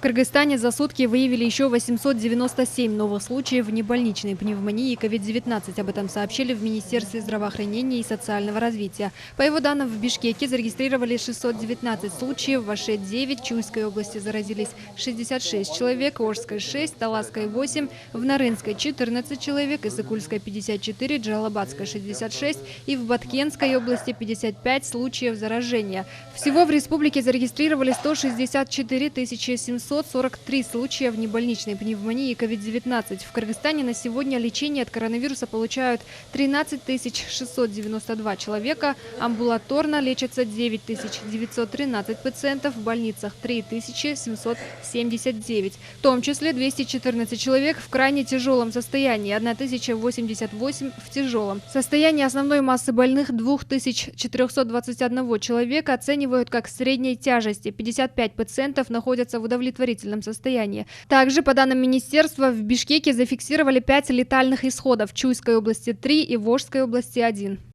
В Кыргызстане за сутки выявили еще 897 новых случаев внебольничной пневмонии и COVID-19. Об этом сообщили в Министерстве здравоохранения и социального развития. По его данным, в Бишкеке зарегистрировали 619 случаев, в Аше – 9, в Чуйской области заразились 66 человек, в Орской – 6, Таласской – 8, в Нарынской – 14 человек, Иссыкульской – 54, Джалабадской – 66 и в Баткенской области 55 случаев заражения. Всего в республике зарегистрировали 164 743 случая внебольничной пневмонии и COVID-19. В Кыргызстане на сегодня лечение от коронавируса получают 13 692 человека, амбулаторно лечатся 9 913 пациентов, в больницах 3 779, в том числе 214 человек в крайне тяжелом состоянии, 1088 в тяжелом. Состояние основной массы больных 2421 человека оценивают как средней тяжести, 55 пациентов находятся в удовлетворительном состоянии. Также, по данным министерства, в Бишкеке зафиксировали 5 летальных исходов, в Чуйской области 3 и в Волжской области 1.